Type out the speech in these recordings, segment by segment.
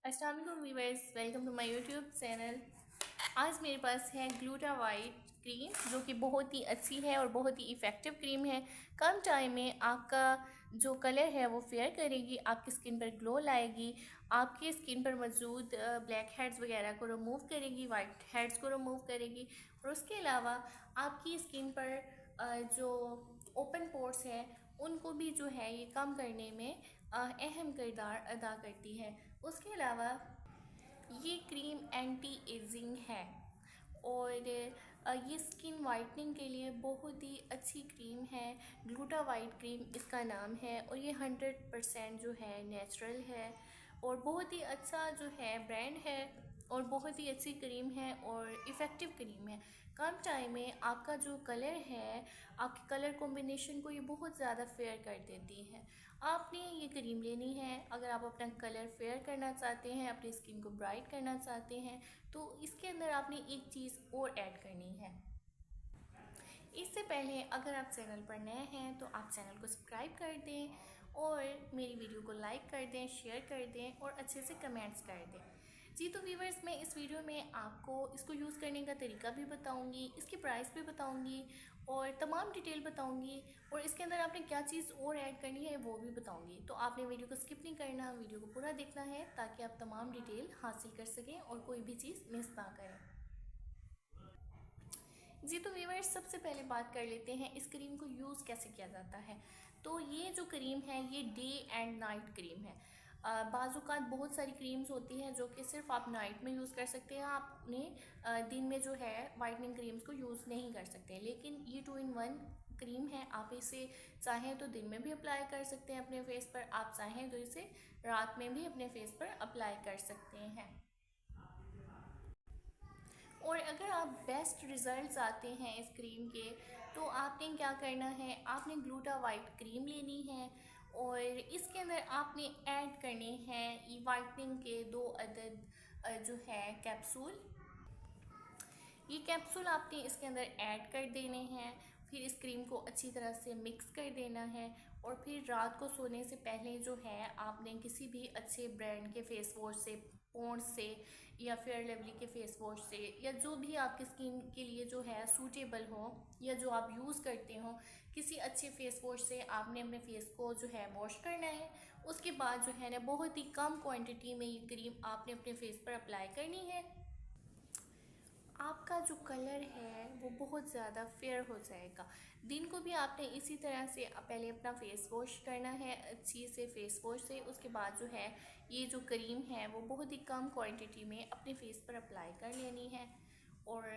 अस्सलाम वालेकुम viewers, welcome to my YouTube channel. आज मेरे पास है ग्लूटा वाइट क्रीम जो कि बहुत ही अच्छी है और बहुत ही इफ़ेक्टिव क्रीम है। कम टाइम में आपका जो कलर है वो फेयर करेगी, आपकी स्किन पर ग्लो लाएगी, आपकी स्किन पर मौजूद ब्लैक हेड्स वगैरह को रिमूव करेगी, वाइट हेड्स को रिमूव करेगी। और उसके अलावा आपकी स्किन पर जो ओपन पोर्स हैं उनको भी जो है ये कम करने में अहम किरदार अदा करती है। उसके अलावा ये क्रीम एंटी एजिंग है और ये स्किन वाइटनिंग के लिए बहुत ही अच्छी क्रीम है। ग्लूटा वाइट क्रीम इसका नाम है और ये 100% जो है नेचुरल है और बहुत ही अच्छा जो है ब्रांड है और बहुत ही अच्छी क्रीम है और इफ़ेक्टिव क्रीम है। कम टाइम में आपका जो कलर है, आपके कलर कॉम्बिनेशन को ये बहुत ज़्यादा फेयर कर देती है। आपने ये क्रीम लेनी है अगर आप अपना कलर फेयर करना चाहते हैं, अपनी स्किन को ब्राइट करना चाहते हैं, तो इसके अंदर आपने एक चीज़ और ऐड करनी है। इससे पहले अगर आप चैनल पर नए हैं तो आप चैनल को सब्सक्राइब कर दें और मेरी वीडियो को लाइक कर दें, शेयर कर दें और अच्छे से कमेंट्स कर दें। जी तो व्यूवर्स, मैं इस वीडियो में आपको इसको यूज़ करने का तरीका भी बताऊंगी, इसकी प्राइस भी बताऊंगी और तमाम डिटेल बताऊंगी और इसके अंदर आपने क्या चीज़ और ऐड करनी है वो भी बताऊंगी। तो आपने वीडियो को स्किप नहीं करना, वीडियो को पूरा देखना है ताकि आप तमाम डिटेल हासिल कर सकें और कोई भी चीज़ मिस ना करें। जी तो व्यूअर्स, सबसे पहले बात कर लेते हैं इस क्रीम को यूज़ कैसे किया जाता है। तो ये जो क्रीम है ये डे एंड नाइट क्रीम है। बाज़ात बहुत सारी क्रीम्स होती हैं जो कि सिर्फ आप नाइट में यूज़ कर सकते हैं, आपने दिन में जो है वाइटनिंग क्रीम्स को यूज़ नहीं कर सकते। लेकिन ये 2 in 1 क्रीम है, आप इसे चाहें तो दिन में भी अप्लाई कर सकते हैं अपने फेस पर, आप चाहें तो इसे रात में भी अपने फेस पर अप्लाई कर सकते हैं। और अगर आप बेस्ट रिज़ल्ट आते हैं इस क्रीम के तो आपने क्या करना है, आपने ग्लूटा वाइट क्रीम लेनी है और इसके अंदर आपने ऐड करने हैं वाइटनिंग के 2 अदद जो है कैप्सूल। ये कैप्सूल आपने इसके अंदर ऐड कर देने हैं, फिर इस क्रीम को अच्छी तरह से मिक्स कर देना है और फिर रात को सोने से पहले जो है आपने किसी भी अच्छे ब्रांड के फेस वॉश से, पॉन्ड्स से या फेयर लवली के फेस वॉश से या जो भी आपकी स्किन के लिए जो है सूटेबल हो या जो आप यूज़ करते हो, किसी अच्छे फेस वॉश से आपने अपने फेस को जो है वॉश करना है। उसके बाद जो है ना बहुत ही कम क्वांटिटी में ये क्रीम आपने अपने फेस पर अप्लाई करनी है। आपका जो कलर है वो बहुत ज़्यादा फेयर हो जाएगा। दिन को भी आपने इसी तरह से पहले अपना फेस वॉश करना है अच्छी से फेस वॉश से। उसके बाद जो है ये जो क्रीम है वो बहुत ही कम क्वांटिटी में अपने फेस पर अप्लाई कर लेनी है और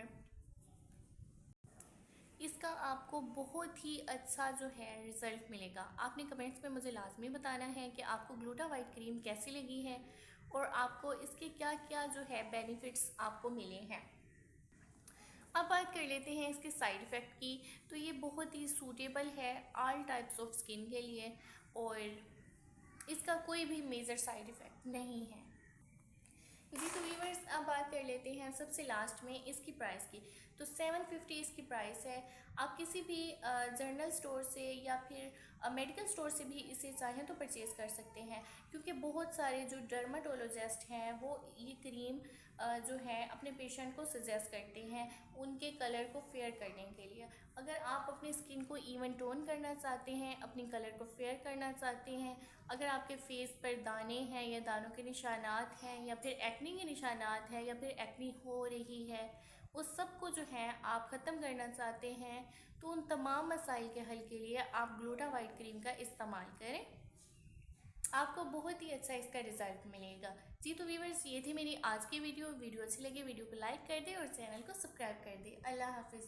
इसका आपको बहुत ही अच्छा जो है रिज़ल्ट मिलेगा। आपने कमेंट्स में मुझे लाजमी बताना है कि आपको ग्लूटा वाइट क्रीम कैसी लगी है और आपको इसके क्या क्या जो है बेनिफिट्स आपको मिले हैं। अब बात कर लेते हैं इसके साइड इफ़ेक्ट की। तो ये बहुत ही सूटेबल है ऑल टाइप्स ऑफ स्किन के लिए और इसका कोई भी मेजर साइड इफ़ेक्ट नहीं है। जी तो व्यूवर्स, अब बात कर लेते हैं सबसे लास्ट में इसकी प्राइस की। तो 750 इसकी प्राइस है। आप किसी भी जनरल स्टोर से या फिर मेडिकल स्टोर से भी इसे चाहें तो परचेज़ कर सकते हैं, क्योंकि बहुत सारे जो डर्माटोलॉजिस्ट हैं वो ये क्रीम जो है अपने पेशेंट को सजेस्ट करते हैं उनके कलर को फेयर करने के लिए। अगर आप अपनी स्किन को इवन टोन करना चाहते हैं, अपनी कलर को फेयर करना चाहते हैं, अगर आपके फेस पर दाने हैं या दानों के निशानात हैं या फिर एक्ने के निशानात हैं या फिर एक्ने हो रही है, उस सब को जो है आप ख़त्म करना चाहते हैं, तो उन तमाम मसाइल के हल के लिए आप ग्लूटा वाइट क्रीम का इस्तेमाल करें। आपको बहुत ही अच्छा इसका रिजल्ट मिलेगा। जी तो व्यूवर्स, ये थी मेरी आज की वीडियो अच्छी लगी वीडियो को लाइक कर दें और चैनल को सब्सक्राइब कर दें। अल्लाह हाफिज़।